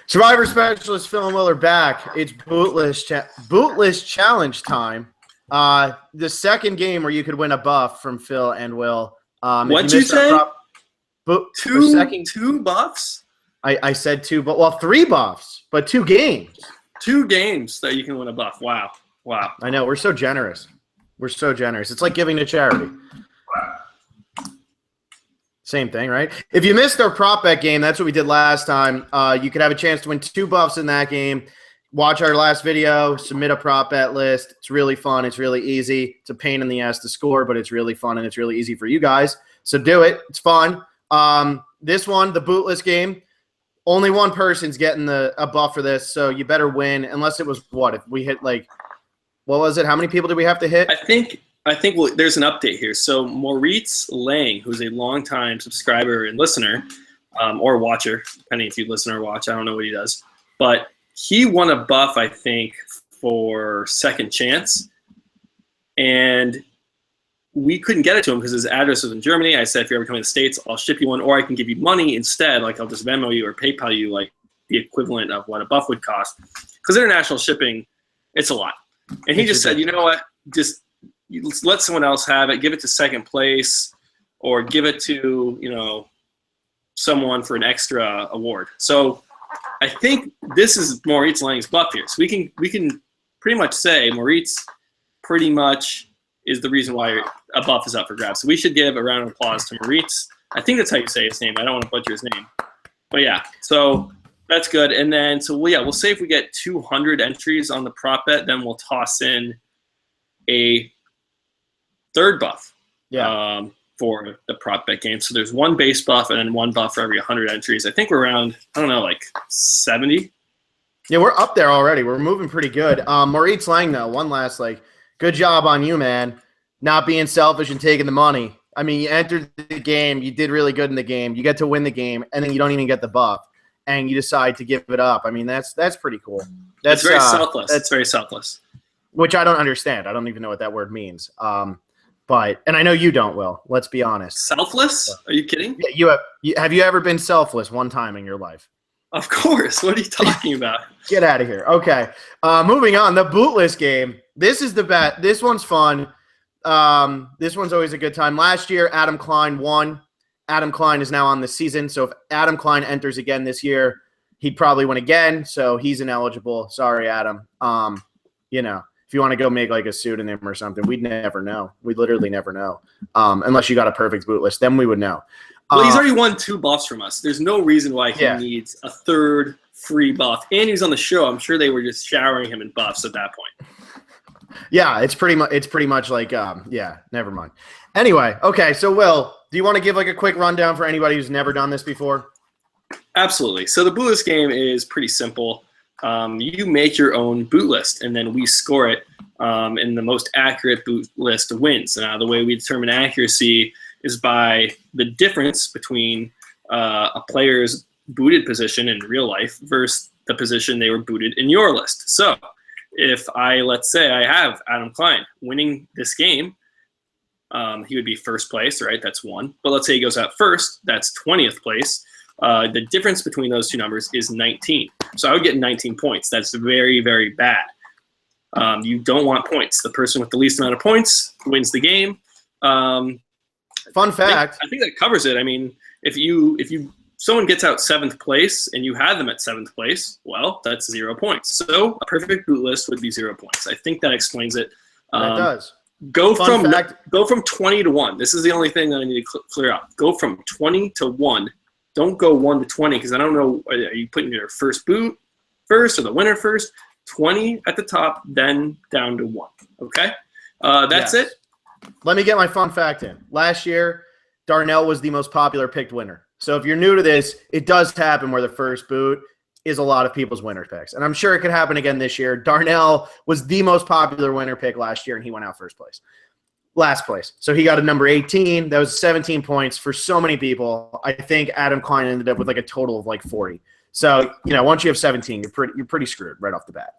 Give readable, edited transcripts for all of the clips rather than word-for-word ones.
Survivor Specialist Phil and Will are back. It's Bootlist Challenge time. The second game where you could win a buff from Phil and Will. What'd you say? Two buffs? I said two, but well, 3 buffs, but 2 games. 2 games that you can win a buff. Wow. I know. We're so generous. It's like giving to charity. Same thing, right? If you missed our prop bet game, that's what we did last time. You could have a chance to win 2 buffs in that game. Watch our last video, submit a prop bet list. It's really fun. It's really easy. It's a pain in the ass to score, but it's really fun and it's really easy for you guys. So do it. It's fun. This one, the Bootlist game, only one person's getting a buff for this, so you better win unless it was what? If we hit like, what was it? How many people did we have to hit? I think there's an update here. So Moritz Lang, who's a longtime subscriber and listener, or watcher, depending if you listen or watch, I don't know what he does, but he won a buff, I think, for Second Chance, and we couldn't get it to him because his address was in Germany. I said, if you're ever coming to the States, I'll ship you one, or I can give you money instead. Like, I'll just Venmo you or PayPal you, like, the equivalent of what a buff would cost. Because international shipping, it's a lot. And he just said, you know what, just let someone else have it. Give it to second place, or give it to, you know, someone for an extra award. So I think this is Moritz Lang's buff here. So we can pretty much say Moritz pretty much is the reason why a buff is up for grabs. So we should give a round of applause to Moritz. I think that's how you say his name. I don't want to butcher his name. But yeah, so that's good. And then, so we'll say if we get 200 entries on the prop bet, then we'll toss in a third buff for the prop bet game. So there's 1 base buff and then 1 buff for every 100 entries. I think we're around, I don't know, like 70. Yeah, we're up there already. We're moving pretty good. Moritz Lang, though, one last, like, good job on you, man, not being selfish and taking the money. I mean, you entered the game. You did really good in the game. You get to win the game, and then you don't even get the buff, and you decide to give it up. I mean, that's pretty cool. That's very selfless. That's very selfless. Which I don't understand. I don't even know what that word means. But I know you don't, Will. Let's be honest. Selfless? Are you kidding? Yeah, have you ever been selfless one time in your life? Of course. What are you talking about? Get out of here. Okay. Moving on. The Bootlist game. This is the bet. This one's fun. This one's always a good time. Last year, Adam Klein won. Adam Klein is now on the season. So if Adam Klein enters again this year, he'd probably win again. So he's ineligible. Sorry, Adam. You know, if you want to go make like a pseudonym or something, we'd never know. We'd literally never know. Unless you got a perfect Bootlist, then we would know. Well, he's already won 2 buffs from us. There's no reason why he needs a third free buff. And he's on the show. I'm sure they were just showering him in buffs at that point. Yeah, it's pretty much like never mind. Anyway, okay, so Will, do you want to give like a quick rundown for anybody who's never done this before? Absolutely. So the Bootlist game is pretty simple. You make your own boot list, and then we score it, and the most accurate boot list wins. Now, the way we determine accuracy is by the difference between a player's booted position in real life versus the position they were booted in your list. So if let's say I have Adam Klein winning this game, he would be first place, right? That's 1. But let's say he goes out first, that's 20th place. The difference between those 2 numbers is 19. So I would get 19 points. That's very, very bad. You don't want points. The person with the least amount of points wins the game. Fun fact. I think that covers it. I mean, if someone gets out 7th place and you had them at 7th place, well, that's 0 points. So a perfect boot list would be 0 points. I think that explains it. That does. Go from 20 to 1. This is the only thing that I need to clear up. Go from 20 to 1. Don't go 1 to 20 because I don't know. Are you putting your first boot first or the winner first? 20 at the top, then down to 1. Okay, that's it. Let me get my fun fact in. Last year, Darnell was the most popular picked winner. So if you're new to this, it does happen where the first boot is a lot of people's winner picks. And I'm sure it could happen again this year. Darnell was the most popular winner pick last year, and he went out last place. So he got a number 18. That was 17 points for so many people. I think Adam Klein ended up with like a total of like 40. So, you know, once you have 17, you're pretty screwed right off the bat.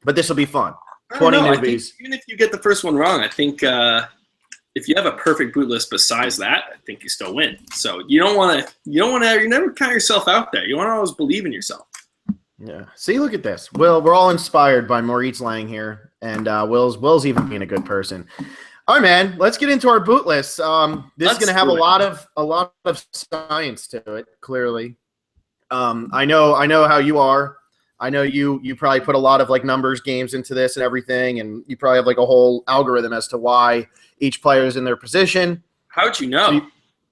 But this will be fun. 20 newbies. Even if you get the first one wrong, I think if you have a perfect boot list besides that, I think you still win. So you never count yourself out there. You want to always believe in yourself. Yeah. See, look at this. Will, we're all inspired by Maurice Lang here, and Will's even being a good person. All right, man. Let's get into our boot list. This is going to have a lot of science to it. Clearly, I know how you are. I know you probably put a lot of like numbers games into this and everything, and you probably have like a whole algorithm as to why each player is in their position. How'd you know?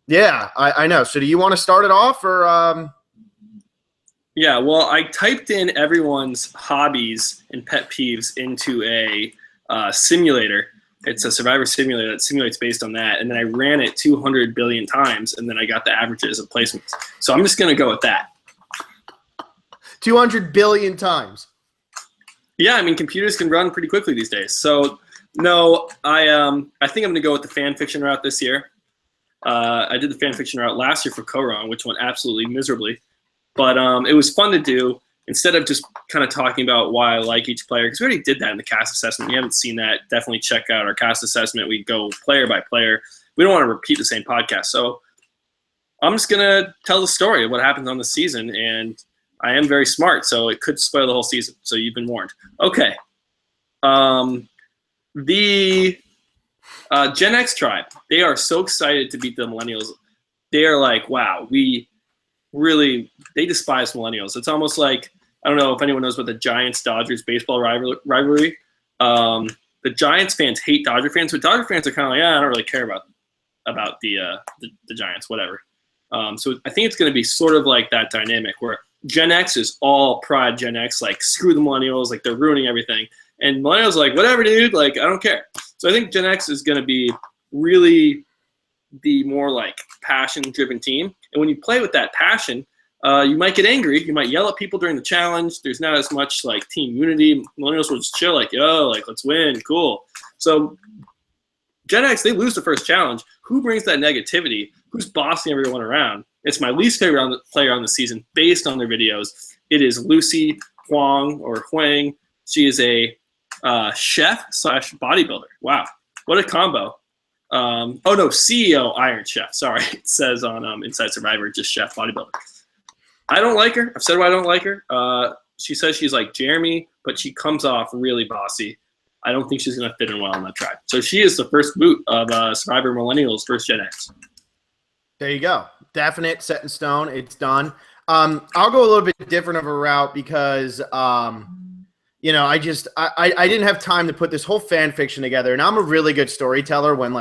Yeah, I know. So do you want to start it off or? Yeah, well, I typed in everyone's hobbies and pet peeves into a simulator. It's a Survivor simulator that simulates based on that, and then I ran it 200 billion times, and then I got the averages of placements. So I'm just going to go with that. 200 billion times. Yeah, I mean, computers can run pretty quickly these days. So, no, I think I'm going to go with the fan fiction route this year. I did the fan fiction route last year for Co-Wrong, which went absolutely miserably. But it was fun to do instead of just kind of talking about why I like each player, because we already did that in the cast assessment. If you haven't seen that, definitely check out our cast assessment. We go player by player. We don't want to repeat the same podcast. So I'm just going to tell the story of what happens on the season, and I am very smart, so it could spoil the whole season. So you've been warned. Okay. The Gen X tribe, they are so excited to beat the Millennials. They are like, wow, they despise Millennials. It's almost like, I don't know if anyone knows about the Giants-Dodgers baseball rivalry. The Giants fans hate Dodger fans, but Dodger fans are kind of like, I don't really care about the Giants, whatever. So I think it's going to be sort of like that dynamic where Gen X is all pride Gen X, like screw the Millennials, like they're ruining everything. And Millennials are like, whatever, dude, like I don't care. So I think Gen X is going to be really the more like passion-driven team. And when you play with that passion, you might get angry. You might yell at people during the challenge. There's not as much like team unity. Millennials will just chill, like, yo, like let's win, cool. So Gen X, they lose the first challenge. Who brings that negativity? Who's bossing everyone around? It's my least favorite player on the season based on their videos. It is Lucy Huang or Huang. She is a chef/bodybuilder. Wow, what a combo. CEO Iron Chef. Sorry, it says on Inside Survivor, just chef bodybuilder. I don't like her. I've said why I don't like her. She says she's like Jeremy, but she comes off really bossy. I don't think she's going to fit in well in that tribe. So she is the first boot of Survivor Millennials, first Gen X. There you go. Definite, set in stone. It's done. I'll go a little bit different of a route because, I didn't have time to put this whole fan fiction together. And I'm a really good storyteller when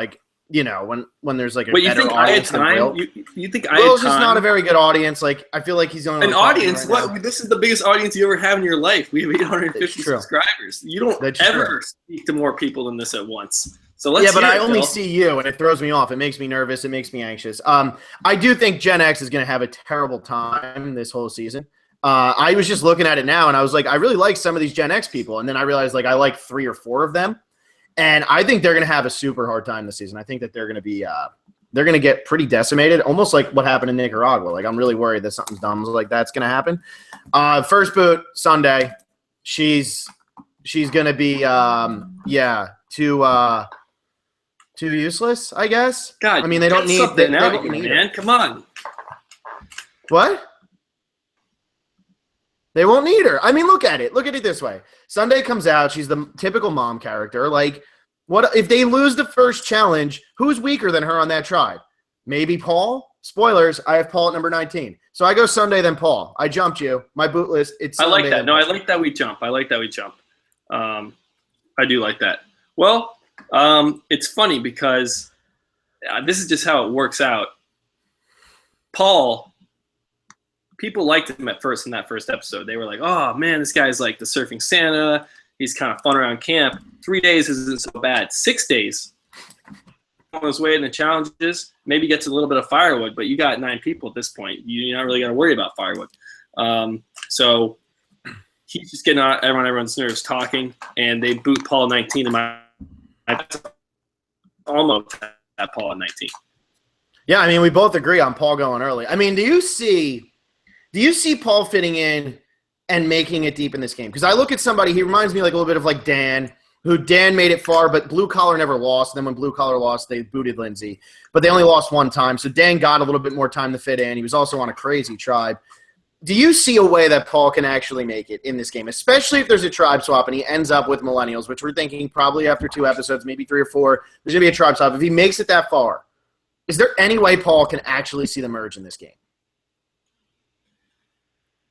when there's like a better audience than Will. You think I had time? Will's just not a very good audience. Like, I feel like he's the only an audience. What? This is the biggest audience you ever have in your life. We have 850 subscribers. You don't ever speak to more people than this at once. So let's. Yeah, but I only see you, and it throws me off. It makes me nervous. It makes me anxious. I do think Gen X is going to have a terrible time this whole season. I was just looking at it now, and I was like, I really like some of these Gen X people, and then I realized like I like 3 or 4 of them. And I think they're going to have a super hard time this season. I think that they're going to be they're going to get pretty decimated, almost like what happened in Nicaragua. Like, I'm really worried that something's dumb like that's going to happen. First boot, Sunday. She's going to be, too useless, I guess. God, I mean, they don't need – man. Come on. What? They won't need her. I mean, look at it. Look at it this way. Sunday comes out. She's the typical mom character. Like, what if they lose the first challenge? Who's weaker than her on that tribe? Maybe Paul? Spoilers, I have Paul at number 19. So I go Sunday, then Paul. I jumped you. My boot list, it's Sunday. I like that. No, I like that we jump. I do like that. Well, it's funny because this is just how it works out. Paul – people liked him at first in that first episode. They were like, oh, man, this guy's like the surfing Santa. He's kind of fun around camp. 3 days isn't so bad. 6 days. On his way in the challenges, maybe gets a little bit of firewood, but you got 9 people at this point. You're not really going to worry about firewood. So he's just getting on everyone's nerves talking, and they boot Paul at 19. Almost at Paul at 19. Yeah, I mean, we both agree on Paul going early. I mean, do you see Paul fitting in and making it deep in this game? Because I look at somebody, he reminds me like a little bit of like Dan, who Dan made it far, but Blue Collar never lost. And then when Blue Collar lost, they booted Lindsay. But they only lost one time. So Dan got a little bit more time to fit in. He was also on a crazy tribe. do you see a way that Paul can actually make it in this game, especially if there's a tribe swap and he ends up with Millennials, which we're thinking probably after 2 episodes, maybe 3 or 4, there's going to be a tribe swap. If he makes it that far, is there any way Paul can actually see the merge in this game?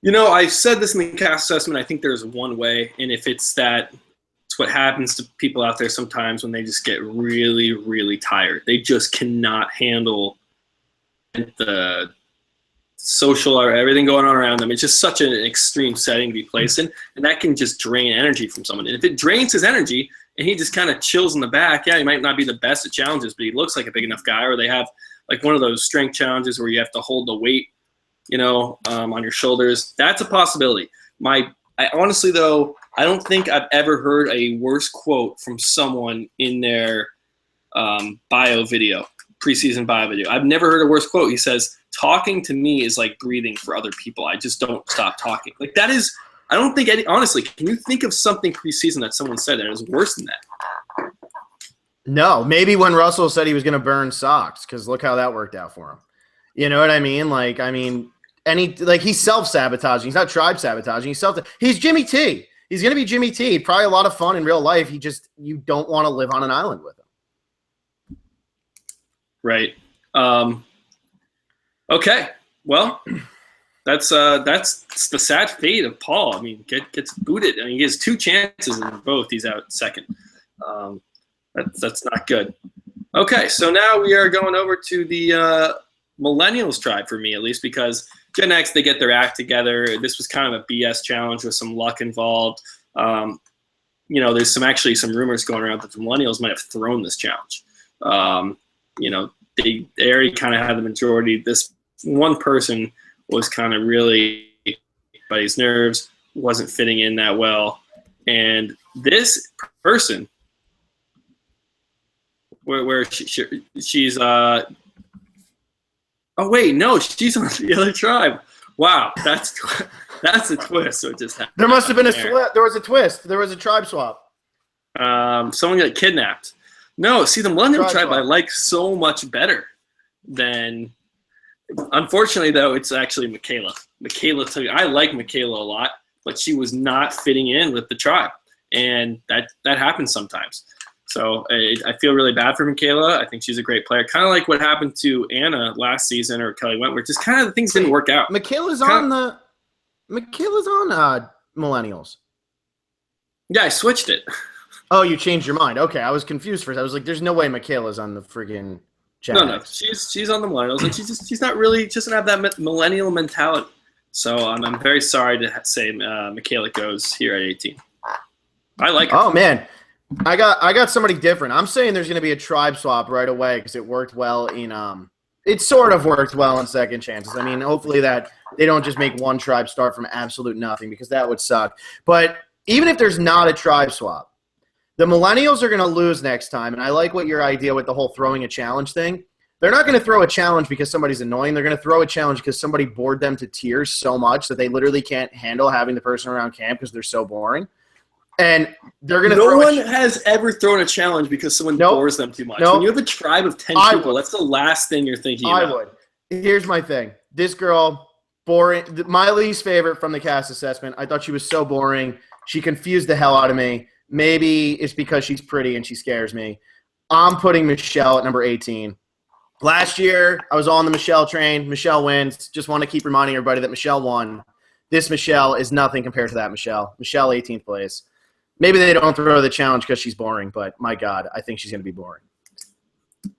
I said this in the cast assessment. I think there's one way, and if it's that, it's what happens to people out there sometimes when they just get really, really tired. They just cannot handle the social or everything going on around them. It's just such an extreme setting to be placed in, and that can just drain energy from someone. And if it drains his energy and he just kind of chills in the back, he might not be the best at challenges, but he looks like a big enough guy. Or they have like one of those strength challenges where you have to hold the weight, on your shoulders. That's a possibility. I honestly, though, I don't think I've ever heard a worse quote from someone in their preseason bio video. I've never heard a worse quote. He says, "Talking to me is like breathing for other people. I just don't stop talking." Like that is, I don't think honestly, can you think of something preseason that someone said that is worse than that? No, maybe when Russell said he was going to burn socks, because look how that worked out for him. You know what I mean? He's self-sabotaging. He's not tribe sabotaging. He's Jimmy T. He's going to be Jimmy T. Probably a lot of fun in real life. You don't want to live on an island with him. Right. Okay. Well, that's the sad fate of Paul. I mean, gets booted. I mean, he has 2 chances in both. He's out second. That's not good. Okay, so now we are going over to the Millennials tribe, for me at least, because Gen X, they get their act together. This was kind of a BS challenge with some luck involved. There's some rumors going around that the Millennials might have thrown this challenge. They already kind of had the majority. This one person was kind of really by his nerves, wasn't fitting in that well. And this person, where she's oh wait, no, she's on the other tribe. Wow, that's a twist. So it just happened. There must have been there was a twist. There was a tribe swap. Someone got kidnapped. No, see, the Millennial tribe I like so much better than. Unfortunately, though, it's actually Michaela. I like Michaela a lot, but she was not fitting in with the tribe, and that happens sometimes. So I feel really bad for Michaela. I think she's a great player. Kind of like what happened to Anna last season or Kelly Wentworth. Just kind of the things didn't work out. Michaela's on Millennials. Yeah, I switched it. Oh, you changed your mind. Okay, I was confused first. I was like, "There's no way Michaela's on the friggin' chat." No, she's on the Millennials, and she's not really. She doesn't have that millennial mentality. So I'm very sorry to say Michaela goes here at 18. I like her. Oh man. I got somebody different. I'm saying there's going to be a tribe swap right away because it worked well in it sort of worked well in second chances. I mean, hopefully that they don't just make one tribe start from absolute nothing because that would suck. But even if there's not a tribe swap, the Millennials are going to lose next time. And I like what your idea with the whole throwing a challenge thing. They're not going to throw a challenge because somebody's annoying. They're going to throw a challenge because somebody bored them to tears so much that they literally can't handle having the person around camp because they're so boring. And they're going to No one has ever thrown a challenge because someone bores them too much. When you have a tribe of 10 people, that's the last thing you're thinking about. I would. Here's my thing. This girl, boring. My least favorite from the cast assessment. I thought she was so boring. She confused the hell out of me. Maybe it's because she's pretty and she scares me. I'm putting Michelle at number 18. Last year, I was on the Michelle train. Michelle wins. Just want to keep reminding everybody that Michelle won. This Michelle is nothing compared to that Michelle. Michelle, 18th place. Maybe they don't throw the challenge because she's boring, but my God, I think she's going to be boring.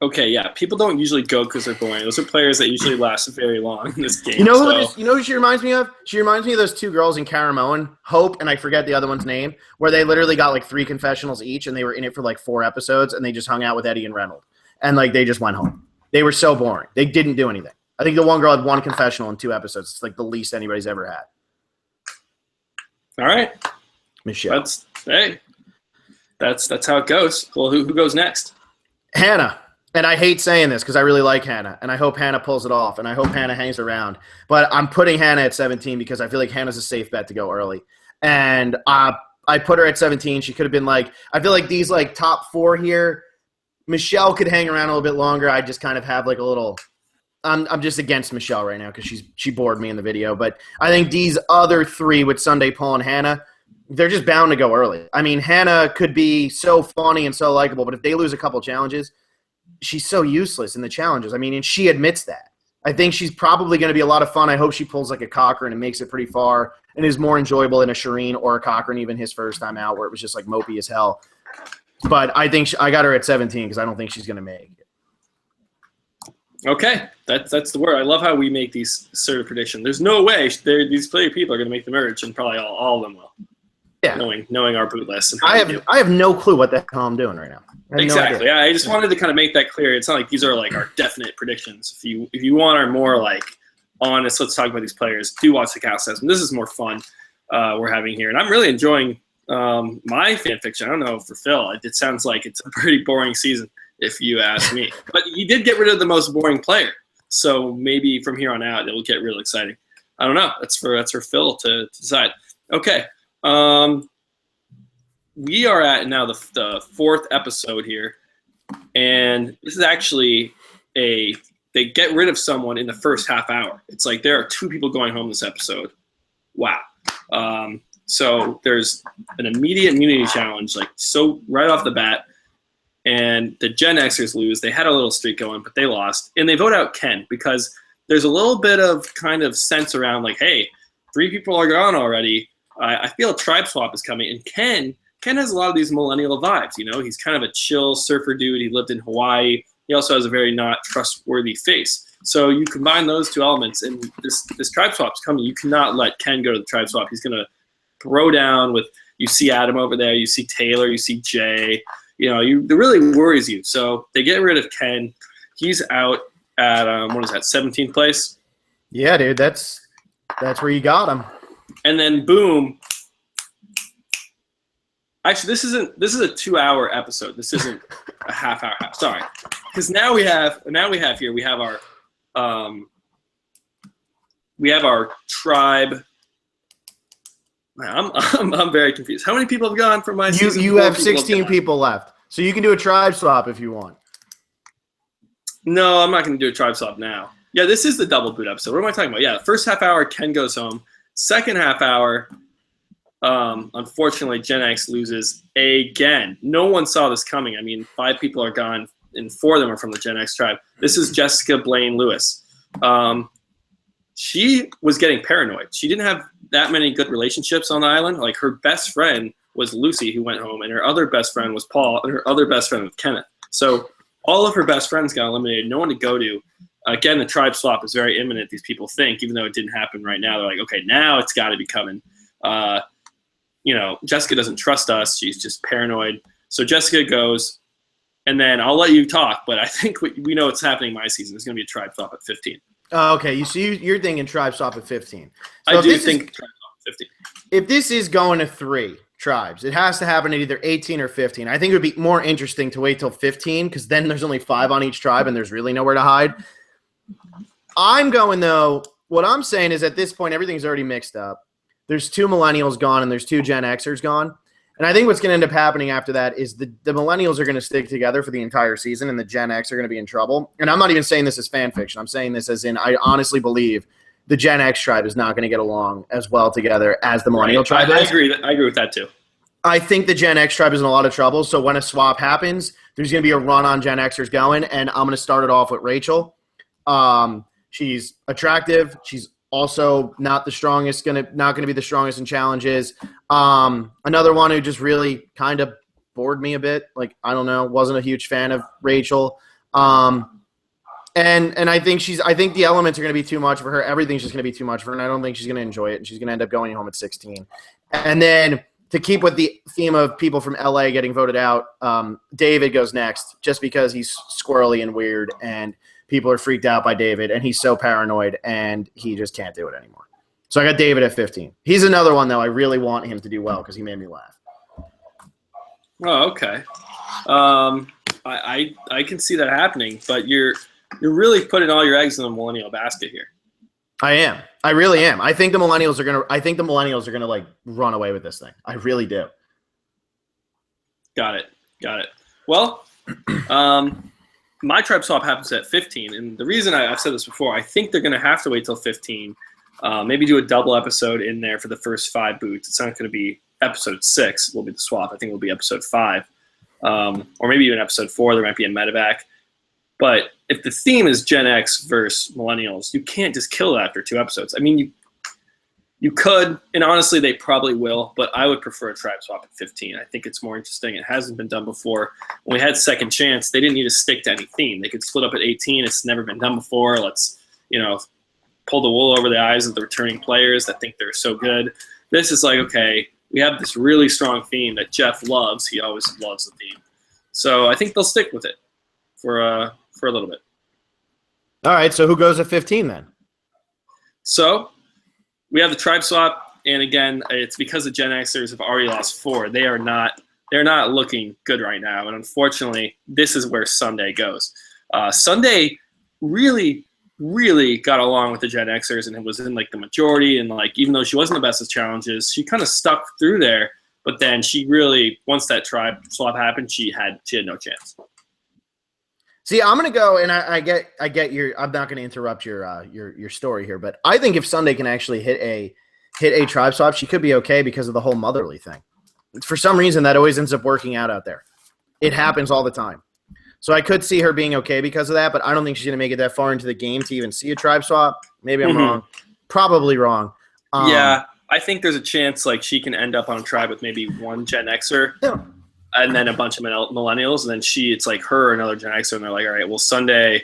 Okay, yeah. People don't usually go because they're boring. Those are players that usually last very long in this game. You know who she reminds me of? She reminds me of those 2 girls in Caramoan, Hope, and I forget the other one's name, where they literally got like 3 confessionals each, and they were in it for like 4 episodes, and they just hung out with Eddie and Reynolds. And like they just went home. They were so boring. They didn't do anything. I think the one girl had 1 confessional in 2 episodes. It's like the least anybody's ever had. All right. Michelle. That's how it goes. Well, who goes next? Hannah. And I hate saying this because I really like Hannah, and I hope Hannah pulls it off, and I hope Hannah hangs around. But I'm putting Hannah at 17 because I feel like Hannah's a safe bet to go early. And I put her at 17. She could have been like – I feel like these like top 4 here, Michelle could hang around a little bit longer. I just kind of have like a little I'm just against Michelle right now because she bored me in the video. But I think D's other three with Sunday, Paul, and Hannah, they're just bound to go early. I mean, Hannah could be so funny and so likable, but if they lose a couple challenges, she's so useless in the challenges. I mean, and she admits that. I think she's probably going to be a lot of fun. I hope she pulls like a Cochran and makes it pretty far and is more enjoyable than a Shireen or a Cochran, even his first time out where it was just like mopey as hell. But I think I got her at 17 because I don't think she's going to make it. Okay, that's the word. I love how we make these sort of predictions. There's no way these people are going to make the merge, and probably all of them will. Yeah, knowing our boot list. And I have no clue what the hell I'm doing right now. Exactly. No, I just wanted to kind of make that clear. It's not like these are like our definite predictions. If you want our more like honest, let's talk about these players. Do watch the cast assessment. This is more fun we're having here, and I'm really enjoying my fan fiction. I don't know for Phil. It sounds like it's a pretty boring season, if you ask me. But he did get rid of the most boring player, so maybe from here on out it'll get real exciting. I don't know. That's for Phil to decide. Okay. We are at now the fourth episode here, and this is actually they get rid of someone in the first half hour. It's like there are 2 people going home this episode. Wow. So there's an immediate immunity challenge, like so right off the bat, and the Gen Xers lose. They had a little streak going, but they lost, and they vote out Ken because there's a little bit of kind of sense around like, hey, 3 people are gone already. I feel a tribe swap is coming, and Ken has a lot of these millennial vibes. You know, he's kind of a chill surfer dude. He lived in Hawaii. He also has a very not trustworthy face. So you combine those 2 elements, and this tribe swap's coming. You cannot let Ken go to the tribe swap. He's going to throw down with. You see Adam over there. You see Taylor. You see Jay. You know, it really worries you. So they get rid of Ken. He's out at what is that? 17th place. Yeah, dude. That's where you got him. And then boom. Actually, this is a 2-hour episode. This isn't a half-hour. Sorry, because now we have our tribe. I'm very confused. How many people have gone from my season? You have 16 people left, so you can do a tribe swap if you want. No, I'm not going to do a tribe swap now. Yeah, this is the double boot episode. What am I talking about? Yeah, the first half hour, Ken goes home. Second half hour, unfortunately, Gen X loses again. No one saw this coming. I mean, 5 people are gone, and 4 of them are from the Gen X tribe. This is Jessica Blaine Lewis. She was getting paranoid. She didn't have that many good relationships on the island. Like, her best friend was Lucy, who went home, and her other best friend was Paul, and her other best friend was Kenneth. So all of her best friends got eliminated. No one to go to. Again, the tribe swap is very imminent, these people think, even though it didn't happen right now. They're like, okay, now it's got to be coming. You know, Jessica doesn't trust us. She's just paranoid. So Jessica goes, and then I'll let you talk, but I think we know what's happening my season. There's going to be a tribe swap at 15. Okay, you're thinking tribe swap at 15. So I do think tribe swap at 15. If this is going to 3 tribes, it has to happen at either 18 or 15. I think it would be more interesting to wait till 15 because then there's only 5 on each tribe and there's really nowhere to hide. I'm going, though, what I'm saying is at this point, everything's already mixed up. There's 2 millennials gone and there's 2 Gen Xers gone. And I think what's going to end up happening after that is the millennials are going to stick together for the entire season and the Gen X are going to be in trouble. And I'm not even saying this as fan fiction. I'm saying this as in I honestly believe the Gen X tribe is not going to get along as well together as the millennial tribe is. I agree with that, too. I think the Gen X tribe is in a lot of trouble. So when a swap happens, there's going to be a run on Gen Xers going. And I'm going to start it off with Rachel. She's attractive. She's also not the strongest, not going to be the strongest in challenges. Another one who just really kind of bored me a bit. Like, I don't know, wasn't a huge fan of Rachel. And I think the elements are going to be too much for her. Everything's just going to be too much for her, and I don't think she's going to enjoy it. And she's going to end up going home at 16. And then to keep with the theme of people from LA getting voted out, David goes next just because he's squirrely and weird, and people are freaked out by David, and he's so paranoid, and he just can't do it anymore. So I got David at 15. He's another one, though. I really want him to do well because he made me laugh. Oh, okay. I can see that happening, but you're really putting all your eggs in the millennial basket here. I am. I really am. I think the millennials are gonna like run away with this thing. I really do. Got it. Well, my tribe swap happens at 15, and the reason I've said this before, I think they're going to have to wait till 15. Maybe do a double episode in there for the first 5 boots. It's not going to be episode 6 will be the swap. I think it will be episode 5, or maybe even episode 4. There might be a medevac. But if the theme is Gen X versus Millennials, you can't just kill it after 2 episodes. I mean, you could, and honestly, they probably will, but I would prefer a tribe swap at 15. I think it's more interesting. It hasn't been done before. When we had Second Chance, they didn't need to stick to any theme. They could split up at 18. It's never been done before. Let's, pull the wool over the eyes of the returning players that think they're so good. This is like, okay, we have this really strong theme that Jeff loves. He always loves the theme. So I think they'll stick with it for a little bit. All right, so who goes at 15 then? So we have the tribe swap, and again, it's because the Gen Xers have already lost 4. They're not looking good right now, and unfortunately, this is where Sunday goes. Sunday really got along with the Gen Xers and was in like the majority, and like even though she wasn't the best at challenges, she kind of stuck through there. But then she really, once that tribe swap happened, she had no chance. See, I'm gonna go, and I get your. I'm not gonna interrupt your story here, but I think if Sunday can actually hit a tribe swap, she could be okay because of the whole motherly thing. For some reason, that always ends up working out there. It happens all the time. So I could see her being okay because of that, but I don't think she's gonna make it that far into the game to even see a tribe swap. Maybe I'm wrong. Probably wrong. Yeah, I think there's a chance like she can end up on a tribe with maybe one Gen Xer. Yeah. And then a bunch of millennials, and then it's like her or another Gen Xer, and they're like, all right, well, Sunday,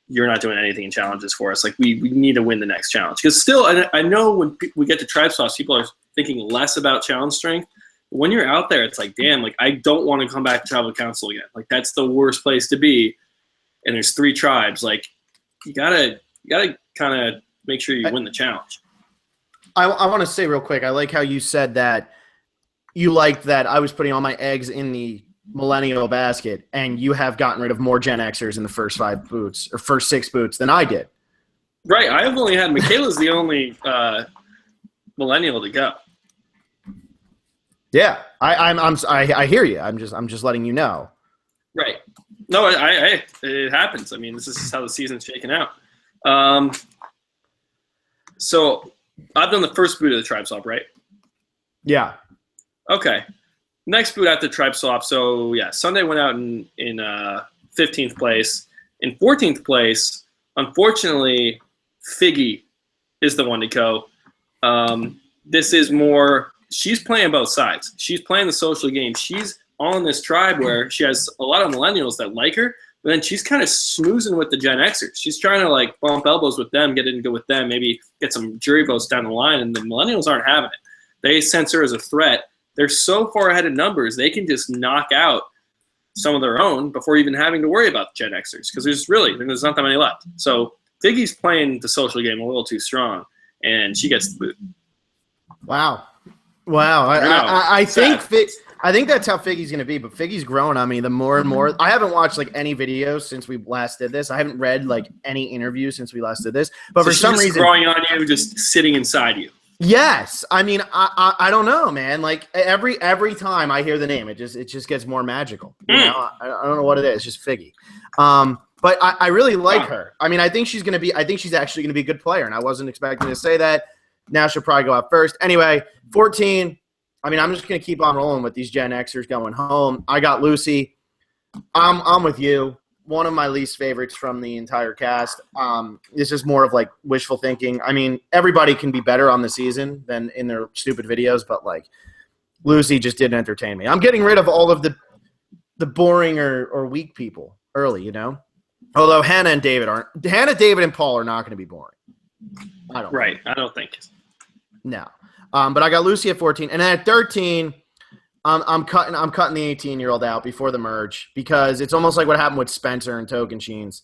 you're not doing anything in challenges for us. Like, we need to win the next challenge. Because still, I know when we get to tribe swaps, people are thinking less about challenge strength. But when you're out there, it's like, damn, like, I don't want to come back to tribal council again. Like, that's the worst place to be. And there's 3 tribes. Like, you gotta kind of make sure you win the challenge. I want to say real quick, I like how you said that you liked that I was putting all my eggs in the millennial basket, and you have gotten rid of more Gen Xers in the first 5 boots or first 6 boots than I did. Right. I've only had Michaela's the only millennial to go. Yeah, I hear you. I'm just letting you know. Right. No, it happens. I mean, this is how the season's shaking out. So I've done the first boot of the tribe swap, right? Yeah. Okay. Next boot after tribe swap. So yeah, Sunday went out in 15th place. In 14th place, unfortunately, Figgy is the one to go. This is more. She's playing both sides. She's playing the social game. She's on this tribe where she has a lot of millennials that like her, but then she's kind of snoozing with the Gen Xers. She's trying to like bump elbows with them, get in good with them, maybe get some jury votes down the line, and the millennials aren't having it. They sense her as a threat. They're so far ahead in numbers, they can just knock out some of their own before even having to worry about Gen Xers because there's not that many left. So Figgy's playing the social game a little too strong, and she gets the boot. Wow. I think that's how Figgy's going to be, but Figgy's growing on me the more and more. I haven't watched like any videos since we last did this. I haven't read like any interviews since we last did this. But so for some reason, growing on you, just sitting inside you. Yes, I mean I don't know, man. Like every time I hear the name, it just gets more magical. You know, I don't know what it is. It's just Figgy. But I really like her. I mean, I think she's actually gonna be a good player, and I wasn't expecting to say that. Now she'll probably go out first. Anyway, 14. I mean, I'm just gonna keep on rolling with these Gen Xers going home. I got Lucy. I'm with you. One of my least favorites from the entire cast. This is more of like wishful thinking. I mean, everybody can be better on the season than in their stupid videos, but like Lucy just didn't entertain me. I'm getting rid of all of the boring or weak people early, you know? Although Hannah, David, and Paul are not going to be boring. I don't think. No. But I got Lucy at 14. And then at 13, I'm cutting the 18-year-old out before the merge because it's almost like what happened with Spencer and Token Sheens.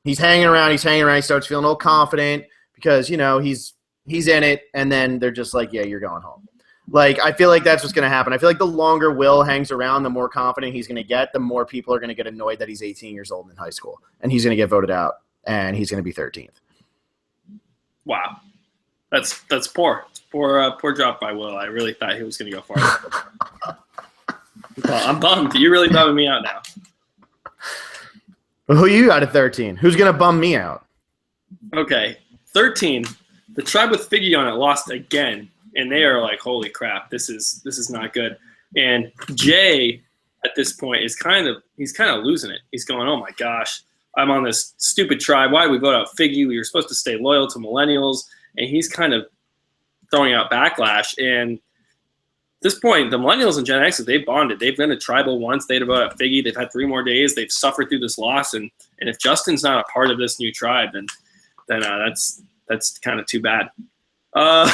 He's hanging around. He starts feeling all confident because, you know, he's in it. And then they're just like, yeah, you're going home. Like, I feel like that's what's going to happen. I feel like the longer Will hangs around, the more confident he's going to get, the more people are going to get annoyed that he's 18 years old in high school. And he's going to get voted out, and he's going to be 13th. Wow. That's poor. Poor drop by Will. I really thought he was going to go far. Well, I'm bummed. You're really bumming me out now. Who you got at 13? Who's gonna bum me out? Okay, 13. The tribe with Figgy on it lost again, and they are like, holy crap, this is not good. And Jay at this point is kind of losing it. He's going, oh my gosh, I'm on this stupid tribe. Why did we vote out Figgy? We were supposed to stay loyal to Millennials, and he's kind of throwing out backlash. And at this point, the Millennials and Gen Xers, they've bonded. They've been a tribal once. They'd voted out Figgy. They've had 3 more days. They've suffered through this loss, and if Justin's not a part of this new tribe, then that's kind of too bad. I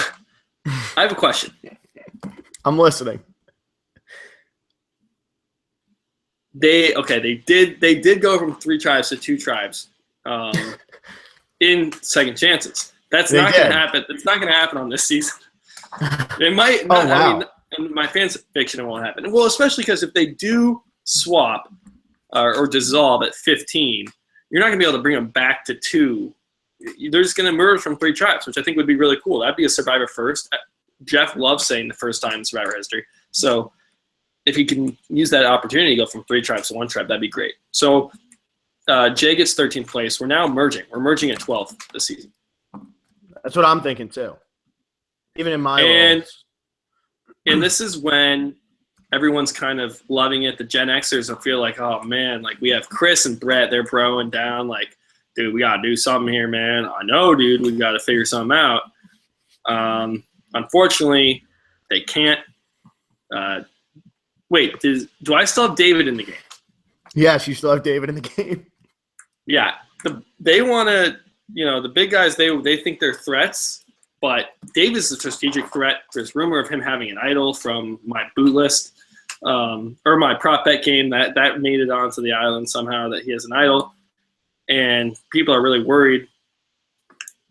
have a question. I'm listening. They did go from 3 tribes to 2 tribes in second chances. That's not going to happen. It's not going to happen on this season. It might. Not, wow. I mean, in my fan fiction, it won't happen. Well, especially because if they do swap or dissolve at 15, you're not going to be able to bring them back to 2. They're just going to emerge from 3 tribes, which I think would be really cool. That'd be a Survivor first. Jeff loves saying the first time in Survivor history. So if you can use that opportunity to go from 3 tribes to 1 tribe, that'd be great. So Jay gets 13th place. We're now merging. We're merging at 12th this season. That's what I'm thinking too. Even in my and world. And this is when everyone's kind of loving it. The Gen Xers will feel like, oh man, like we have Chris and Brett, they're broing down. Like, dude, we gotta do something here, man. I know, dude, we gotta figure something out. Unfortunately, they can't. Wait, do I still have David in the game? Yes, you still have David in the game. Yeah, they want to. The big guys, they think they're threats, but David's a strategic threat. There's rumor of him having an idol from my Bootlist or my prop bet game that made it onto the island somehow that he has an idol, and people are really worried.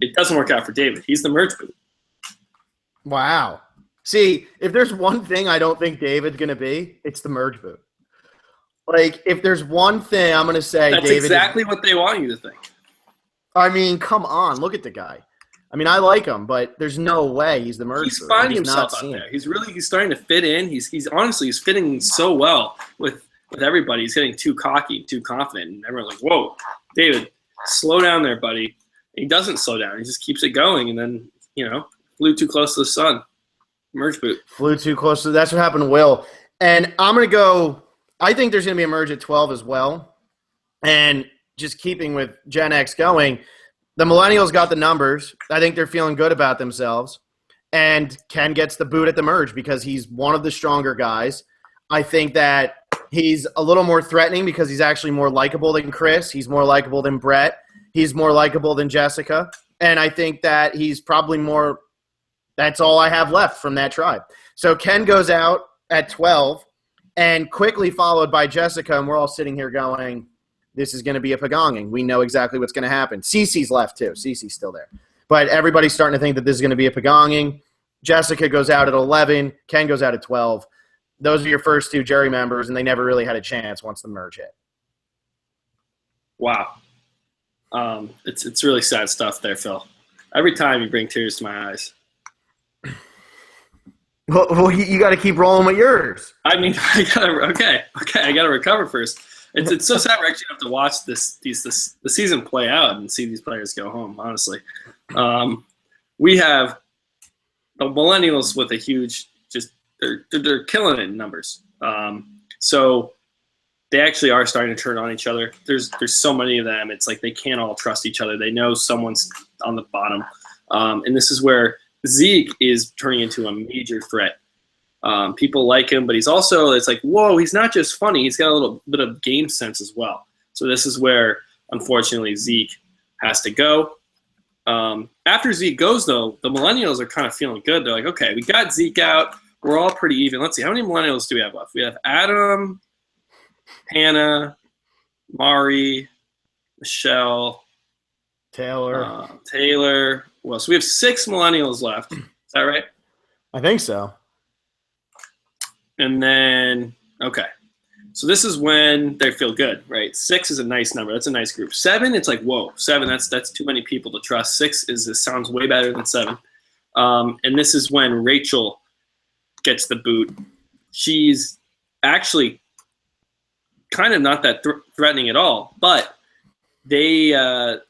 It doesn't work out for David. He's the merge boot. Wow. See, if there's one thing I don't think David's going to be, it's the merge boot. Like, if there's one thing I'm going to say, that's David exactly what they want you to think. I mean, come on. Look at the guy. I mean, I like him, but there's no way he's the merge boot. He's finding himself out there. He's starting to fit in. He's honestly fitting so well with everybody. He's getting too cocky, too confident, and everyone's like, whoa, David, slow down there, buddy. And he doesn't slow down. He just keeps it going, and then, flew too close to the sun. Merge boot. Flew too close to. That's what happened to Will. And I'm going to go. I think there's going to be a merge at 12 as well. And just keeping with Gen X going, the Millennials got the numbers. I think they're feeling good about themselves. And Ken gets the boot at the merge because he's one of the stronger guys. I think that he's a little more threatening because he's actually more likable than Chris. He's more likable than Brett. He's more likable than Jessica. And I think that he's probably more – that's all I have left from that tribe. So Ken goes out at 12 and quickly followed by Jessica, and we're all sitting here going, this is going to be a pagonging. We know exactly what's going to happen. Cece's left too. Cece's still there. But everybody's starting to think that this is going to be a pagonging. Jessica goes out at 11. Ken goes out at 12. Those are your first 2 jury members, and they never really had a chance once the merge hit. Wow. It's really sad stuff there, Phil. Every time you bring tears to my eyes. Well, you got to keep rolling with yours. I mean, I gotta recover first. It's so sad we actually have to watch the season play out and see these players go home. Honestly, we have the Millennials with a huge they're killing it in numbers. So they actually are starting to turn on each other. There's so many of them. It's like they can't all trust each other. They know someone's on the bottom, and this is where Zeke is turning into a major threat. People like him, but he's also, it's like, whoa, he's not just funny. He's got a little bit of game sense as well. So this is where, unfortunately, Zeke has to go. After Zeke goes, though, the Millennials are kind of feeling good. They're like, okay, we got Zeke out. We're all pretty even. Let's see, how many Millennials do we have left? We have Adam, Hannah, Mari, Michelle, Taylor. Well, so we have 6 Millennials left. Is that right? I think so. And then, okay. So this is when they feel good, right? 6 is a nice number. That's a nice group. 7, it's like, whoa, 7, that's too many people to trust. 6 sounds way better than 7. And this is when Rachel gets the boot. She's actually kind of not that threatening at all, but they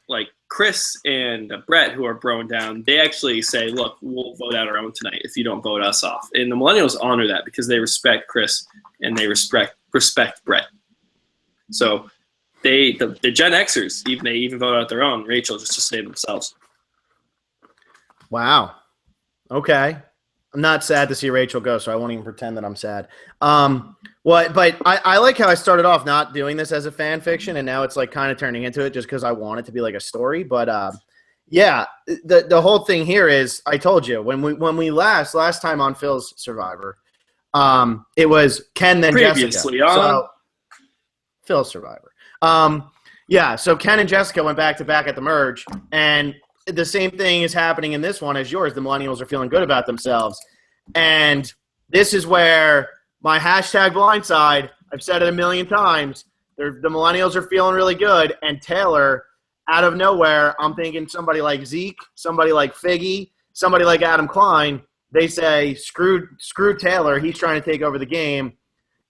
like Chris and Brett, who are broing down, they actually say, look, we'll vote out our own tonight if you don't vote us off. And the millennials honor that because they respect Chris and they respect Brett. So the Gen Xers, they even vote out their own, Rachel, just to save themselves. Wow. Okay. I'm not sad to see Rachel go, so I won't even pretend that I'm sad. But I like how I started off not doing this as a fan fiction, and now it's like kind of turning into it just because I want it to be like a story. But yeah, the whole thing here is, I told you when we last time on Phil's Survivor, it was Ken then Previously Jessica. on So, Phil's Survivor. Yeah, so Ken and Jessica went back to back at the merge, and the same thing is happening in this one as yours. The millennials are feeling good about themselves. And this is where my hashtag blindside, I've said it a million times, the millennials are feeling really good. And Taylor, out of nowhere, I'm thinking somebody like Zeke, somebody like Figgy, somebody like Adam Klein, they say, screw Taylor, he's trying to take over the game.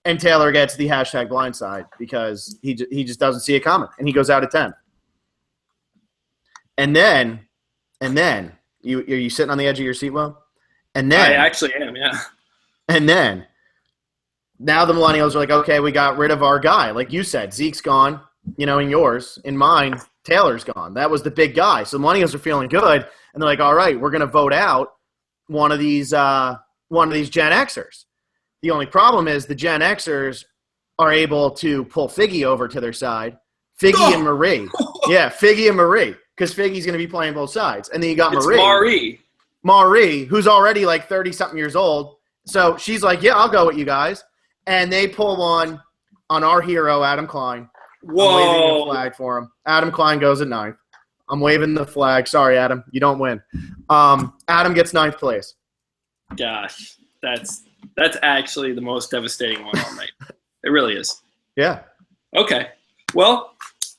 And Taylor gets the hashtag blindside because he just doesn't see it coming. And he goes out at 10. And then, are you sitting on the edge of your seat, Will? And then I actually am, yeah. And then, now the millennials are like, okay, we got rid of our guy. Like you said, Zeke's gone, in yours. In mine, Taylor's gone. That was the big guy. So the millennials are feeling good. And they're like, all right, we're going to vote out one of these Gen Xers. The only problem is the Gen Xers are able to pull Figgy over to their side. Figgy and Marie. Yeah, Figgy and Marie. Because Figgy's going to be playing both sides. And then you got Marie, who's already like 30-something years old. So she's like, yeah, I'll go with you guys. And they pull one on our hero, Adam Klein. Whoa. I'm waving the flag for him. Adam Klein goes at 9th. I'm waving the flag. Sorry, Adam. You don't win. Adam gets 9th place. Gosh, that's actually the most devastating one all night. It really is. Yeah. Okay. Well,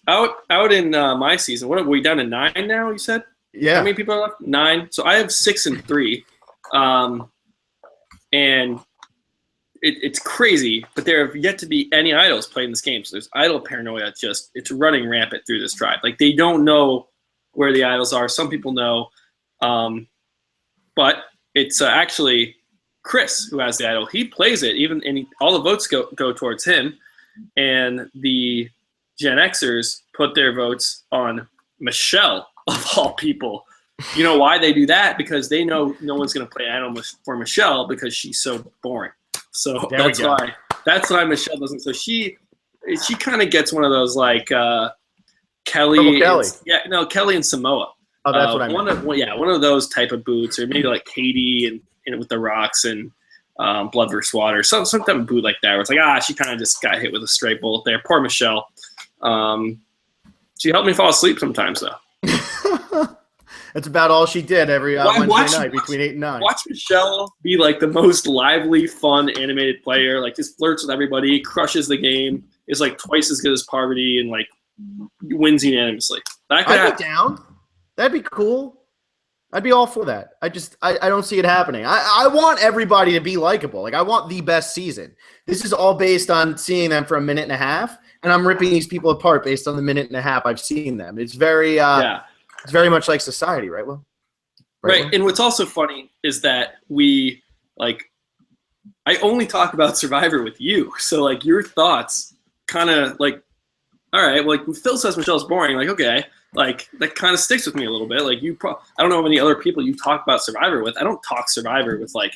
out in my season, what are we down to 9 now? You said? Yeah. How many people are left? 9. So I have 6 and 3, and it's crazy. But there have yet to be any idols playing this game. So there's idol paranoia. It's running rampant through this tribe. Like they don't know where the idols are. Some people know, but it's actually Chris who has the idol. He plays it. And all the votes go towards him, and the Gen Xers put their votes on Michelle, of all people. You know why they do that? Because they know no one's going to play idol for Michelle because she's so boring. So that's why Michelle doesn't. So she kind of gets one of those like Kelly. Kelly and Samoa. Oh, that's what I meant. One of those type of boots, or maybe like Katie and with the rocks and Blood vs. Water, some type of boot like that. Where it's like she kind of just got hit with a stray bullet there. Poor Michelle. She helped me fall asleep sometimes though. That's about all she did every Wednesday night between 8 and 9. Watch Michelle be like the most lively, fun, animated player. Like just flirts with everybody, crushes the game, is like twice as good as Parvati, and like wins unanimously. I'd be down. That'd be cool. I'd be all for that. I don't see it happening. I want everybody to be likable. Like I want the best season. This is all based on seeing them for a minute and a half, and I'm ripping these people apart based on the minute and a half I've seen them. It's very It's very much like society, right, Will? Right. And what's also funny is that I only talk about Survivor with you. So, like, your thoughts kind of, like, all right, well, like, when Phil says Michelle's boring, like, okay, like, that kind of sticks with me a little bit. Like, I don't know how many other people you talk about Survivor with. I don't talk Survivor with, like,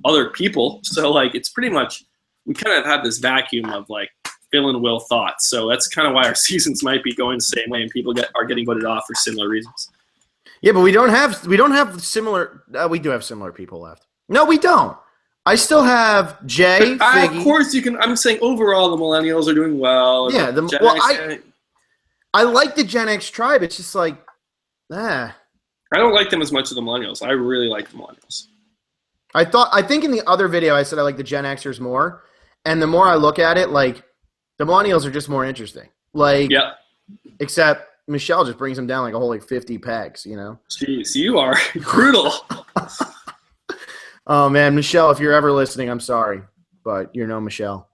other people. So, like, it's pretty much, we kind of have this vacuum of, like, Phil and Will thoughts. So that's kind of why our seasons might be going the same way, and people are getting voted off for similar reasons. Yeah, but we don't have similar. We do have similar people left. No, we don't. I still have Jay. Figgy. Of course, you can. I'm saying overall, the millennials are doing well. Yeah, I like the Gen X tribe. It's just like, I don't like them as much as the millennials. I really like the millennials. I think in the other video I said I like the Gen Xers more, and the more I look at it, like. The millennials are just more interesting. Like, yep. Except Michelle just brings them down like a whole 50 pegs, Jeez, you are brutal. Oh, man, Michelle, if you're ever listening, I'm sorry. But you're no Michelle.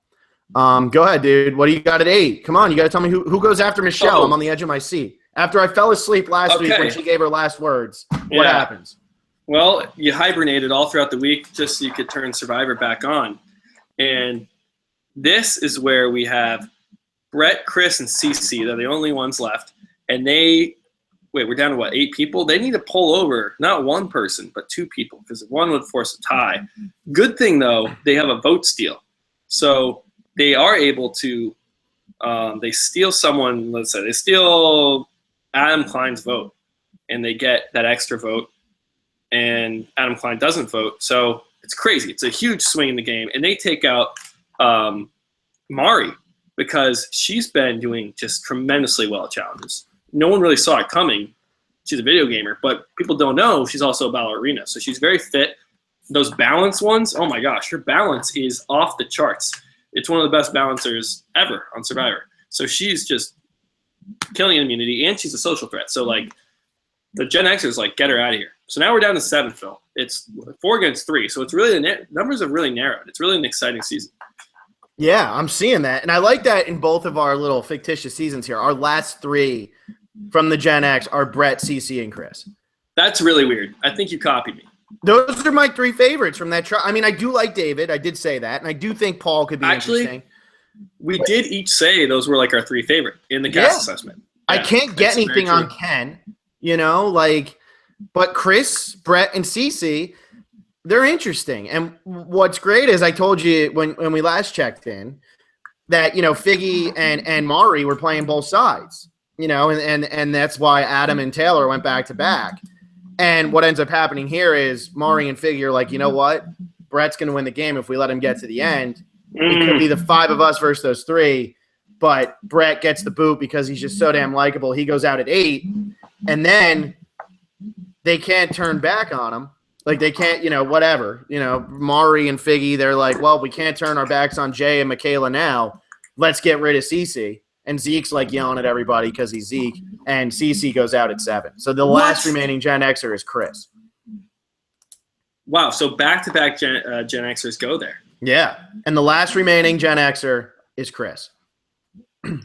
Go ahead, dude. What do you got at 8? Come on, you got to tell me who goes after Michelle. I'm on the edge of my seat. After I fell asleep last week when she gave her last words, what happens? Well, you hibernated all throughout the week just so you could turn Survivor back on. And this is where we have Brett, Chris, and Cece. They're the only ones left. And we're down to what, 8 people? They need to pull over not one person, but 2 people, because one would force a tie. Good thing, though, they have a vote steal. So they are able to they steal someone, let's say, they steal Adam Klein's vote, and they get that extra vote, and Adam Klein doesn't vote. So it's crazy. It's a huge swing in the game. And they take out Mari, because she's been doing just tremendously well at challenges. No one really saw it coming. She's a video gamer, but people don't know she's also a ballerina. So she's very fit. Those balance ones, oh my gosh, her balance is off the charts. It's one of the best balancers ever on Survivor. So she's just killing immunity, and she's a social threat. So, like, the Gen Xers, like, get her out of here. So now we're down to 7, Phil. It's 4 against 3. So it's really numbers have really narrowed. It's really an exciting season. Yeah, I'm seeing that. And I like that in both of our little fictitious seasons here. Our last 3 from the Gen X are Brett, Cece, and Chris. That's really weird. I think you copied me. Those are my 3 favorites from that trial. I mean, I do like David. I did say that. And I do think Paul could be interesting. We did each say those were like our 3 favorite in the cast assessment. Yeah, I can't get anything on Ken, but Chris, Brett, and Cece, they're interesting. And what's great is I told you when we last checked in that, Figgy and Mari were playing both sides, and that's why Adam and Taylor went back to back. And what ends up happening here is Mari and Figgy are like, you know what? Brett's going to win the game if we let him get to the end. It could be the 5 of us versus those 3, but Brett gets the boot because he's just so damn likable. He goes out at 8, and then they can't turn back on him. Like, they can't, whatever. Mari and Figgy, they're like, well, we can't turn our backs on Jay and Michaela now. Let's get rid of Cece. And Zeke's like yelling at everybody because he's Zeke, and Cece goes out at 7. So the last remaining Gen Xer is Chris. Wow, so back-to-back Gen Xers go there. Yeah, and the last remaining Gen Xer is Chris.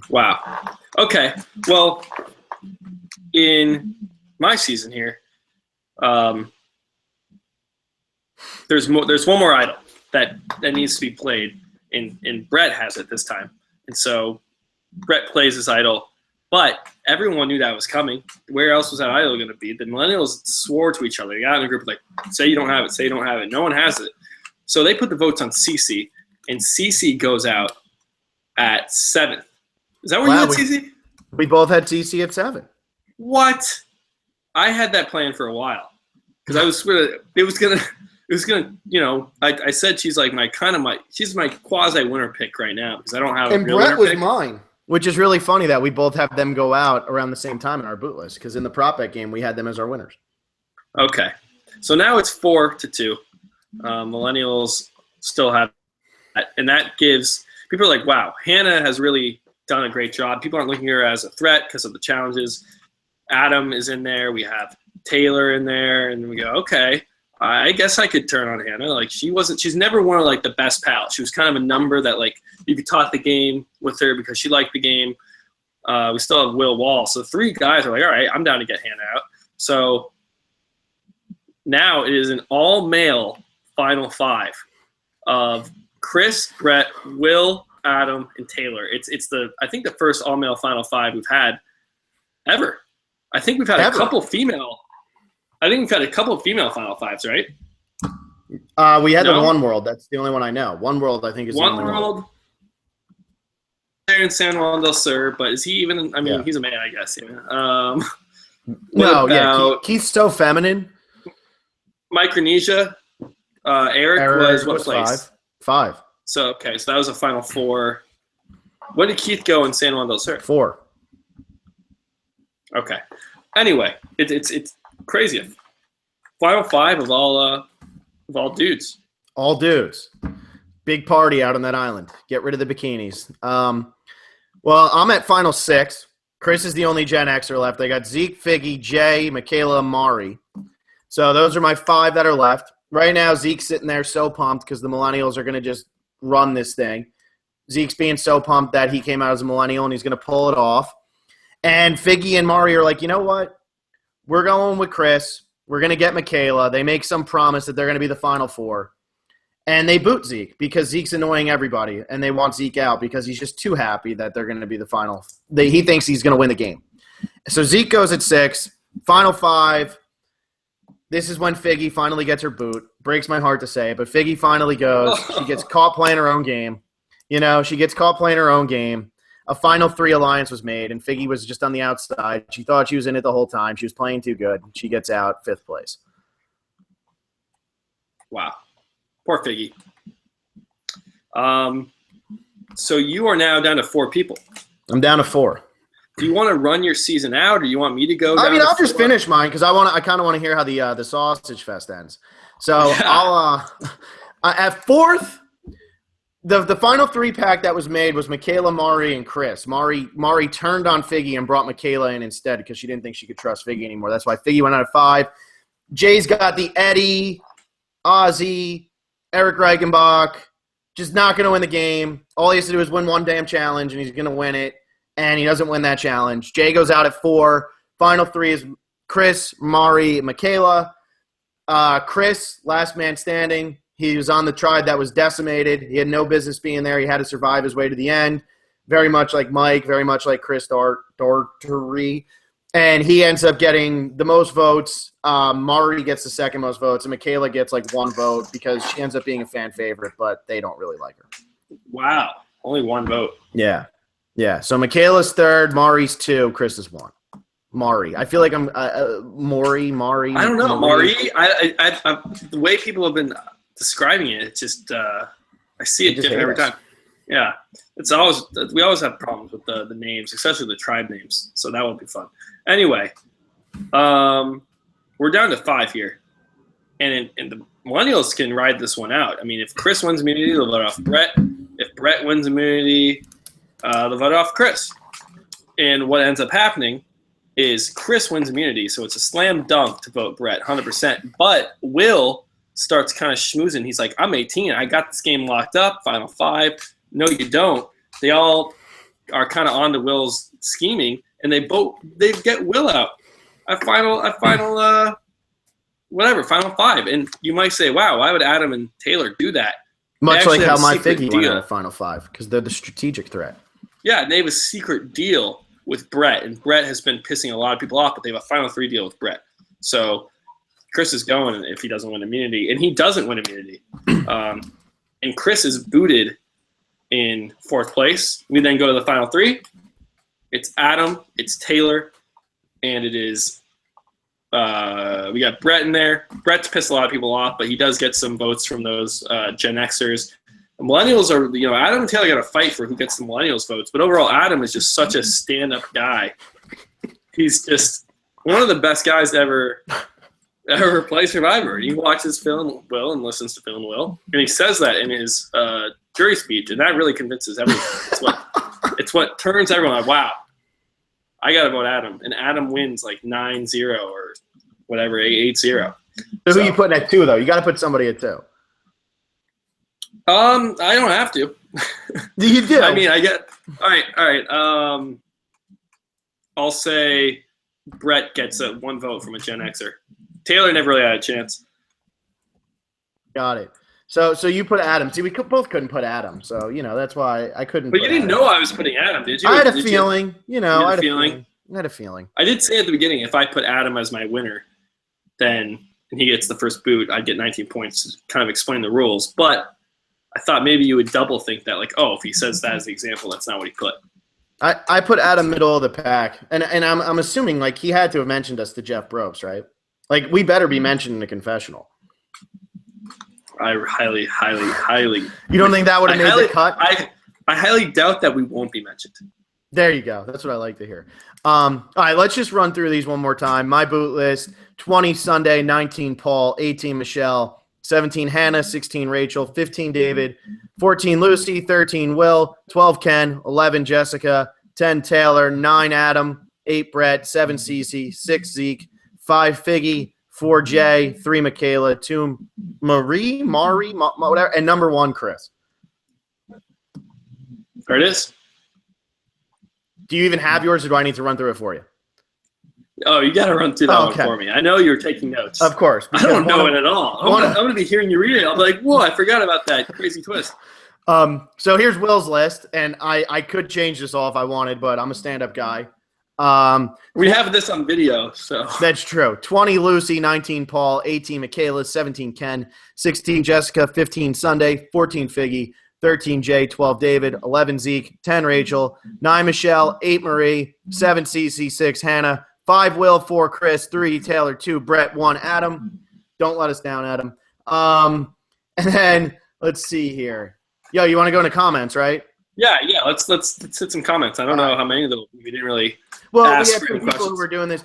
Wow. Okay, well, in my season here, there's one more idol that needs to be played, and Brett has it this time. And so Brett plays this idol, but everyone knew that was coming. Where else was that idol going to be? The Millennials swore to each other. They got in a group like, say you don't have it, say you don't have it. No one has it. So they put the votes on Cece, and Cece goes out at 7th. Is that where you had Cece? We both had Cece at 7. What? I had that plan for a while because I was I said she's like she's my quasi winner pick right now because I don't have. And Brett was mine, which is really funny that we both have them go out around the same time in our Bootlist because in the prop bet game we had them as our winners. Okay, so now it's 4-2. Millennials still have that, and that gives people are like, wow, Hannah has really done a great job. People aren't looking at her as a threat because of the challenges. Adam is in there. We have Taylor in there, and we go, okay, I guess I could turn on Hannah. Like she's never one of like the best pals. She was kind of a number that like you could talk the game with her because she liked the game. We still have Will Wall. So 3 guys are like, all right, I'm down to get Hannah out. So now it is an all-male final 5 of Chris, Brett, Will, Adam, and Taylor. It's I think the first all-male final 5 we've had ever. I think we've had a couple female final 5s, right? We had the One World. That's the only one I know. One World, I think, is the only one. There in San Juan del Sur, but is he even? I mean, he's a man, I guess. Yeah. Keith's so feminine. Micronesia. Eric was what place? 5. So so that was a final 4. What did Keith go in San Juan del Sur? 4. Okay. Anyway, it's crazy. Final 5 of all dudes. All dudes. Big party out on that island. Get rid of the bikinis. Well, I'm at final 6. Chris is the only Gen Xer left. I got Zeke, Figgy, Jay, Michaela, Mari. So those are my 5 that are left. Right now, Zeke's sitting there so pumped because the Millennials are going to just run this thing. Zeke's being so pumped that he came out as a millennial and he's going to pull it off. And Figgy and Mari are like, you know what? We're going with Chris. We're going to get Michaela. They make some promise that they're going to be the Final Four. And they boot Zeke because Zeke's annoying everybody, and they want Zeke out because he's just too happy that they're going to be the final. He thinks he's going to win the game. So Zeke goes at 6. Final 5. This is when Figgy finally gets her boot. Breaks my heart to say, but Figgy finally goes. She gets caught playing her own game. She gets caught playing her own game. A Final 3 alliance was made, and Figgy was just on the outside. She thought she was in it the whole time. She was playing too good. She gets out 5th place. Wow. Poor Figgy. So you are now down to 4 people. I'm down to 4. Do you want to run your season out, or you want me to go? I'll just finish mine because I kind of want to hear how the sausage fest ends. So yeah. I'll at 4th. The Final 3 pack that was made was Michaela, Mari, and Chris. Mari turned on Figgy and brought Michaela in instead because she didn't think she could trust Figgy anymore. That's why Figgy went out at 5. Jay's got the Eddie, Ozzy, Eric Reichenbach, just not going to win the game. All he has to do is win one damn challenge, and he's going to win it, and he doesn't win that challenge. Jay goes out at 4. Final 3 is Chris, Mari, Michaela. Chris, last man standing. He was on the tribe that was decimated. He had no business being there. He had to survive his way to the end. Very much like Mike, very much like Chris Daugherty. And he ends up getting the most votes. Mari gets the second most votes, and Michaela gets like 1 vote because she ends up being a fan favorite, but they don't really like her. Wow. Only 1 vote. Yeah. Yeah. So Michaela's 3rd, Mari's 2, Chris is 1. Mari. I feel like I'm Mari. I don't know. Mari. I the way people have been describing it, it's just I see it different every time. Yeah. We always have problems with the names, especially the tribe names. So that won't be fun. Anyway, we're down to 5 here, and the Millennials can ride this one out. I mean, if Chris wins immunity, they'll vote off Brett. If Brett wins immunity, they'll vote off Chris. And what ends up happening is Chris wins immunity, so it's a slam dunk to vote Brett, 100%. But Will starts kind of schmoozing. He's like, I'm 18. I got this game locked up. Final 5. No, you don't. They all are kind of on to Will's scheming, and they get Will out. Final 5. And you might say, wow, why would Adam and Taylor do that? Much like how my Figgy went out of Final 5, because they're the strategic threat. Yeah, they have a secret deal with Brett, and Brett has been pissing a lot of people off, but they have a Final 3 deal with Brett. So Chris is going if he doesn't win immunity, and he doesn't win immunity. And Chris is booted in 4th place. We then go to the Final 3. It's Adam, it's Taylor, and it is we got Brett in there. Brett's pissed a lot of people off, but he does get some votes from those Gen Xers. The Millennials are, Adam and Taylor got to fight for who gets the Millennials votes, but overall, Adam is just such a stand-up guy. He's just one of the best guys to ever play Survivor. He watches Phil and Will and listens to Phil and Will, and he says that in his jury speech, and that really convinces everyone. It's what turns everyone like, wow, I got to vote Adam. And Adam wins like 9-0 or whatever, 8-0. So who are you putting at 2, though? You got to put somebody at 2. I don't have to. You do. I mean, I get – all right. I'll say Brett gets 1 vote from a Gen Xer. Taylor never really had a chance. Got it. So you put Adam. See, we both couldn't put Adam. So, that's why I couldn't. But you didn't know I was putting Adam, did you? I had a feeling. I had a feeling. I did say at the beginning, if I put Adam as my winner, then and he gets the first boot, I'd get 19 points to kind of explain the rules. But I thought maybe you would double think that, like, oh, if he says that as the example, that's not what he put. I put Adam middle of the pack. And I'm assuming, like, he had to have mentioned us to Jeff Brobst, right? Like, we better be mentioned in the confessional. I highly. You don't think that would have made the cut? I highly doubt that we won't be mentioned. There you go. That's what I like to hear. All right, let's just run through these one more time. My boot list: 20 Sunday, 19 Paul, 18 Michelle, 17 Hannah, 16 Rachel, 15 David, 14 Lucy, 13 Will, 12 Ken, 11 Jessica, 10 Taylor, 9 Adam, 8 Brett, 7 Cece, 6 Zeke, 5 Figgy, 4 Jay, 3 Michaela, 2 Mari, whatever, and number 1 Chris. There it is. Do you even have yours, or do I need to run through it for you? Oh, you got to run through that one for me. I know you're taking notes. Of course. I don't know it at all. I'm going to be hearing you read it. I'll be like, whoa, I forgot about that crazy twist. So here's Will's list, and I could change this all if I wanted, but I'm a stand-up guy. We have this on video, so. That's true. 20 Lucy, 19 Paul, 18 Michaela, 17 Ken, 16 Jessica, 15 Sunday, 14 Figgy, 13 Jay, 12 David, 11 Zeke, 10 Rachel, 9 Michelle, 8 Marie, 7 Cece, 6 Hannah, 5 Will, 4 Chris, 3 Taylor, 2 Brett, 1 Adam. Don't let us down, Adam. And then let's see here. Yo, you want to go into comments, right? Yeah. Let's hit some comments. I don't know how many of them we didn't really. Well, ask we had for some any people questions. who were doing this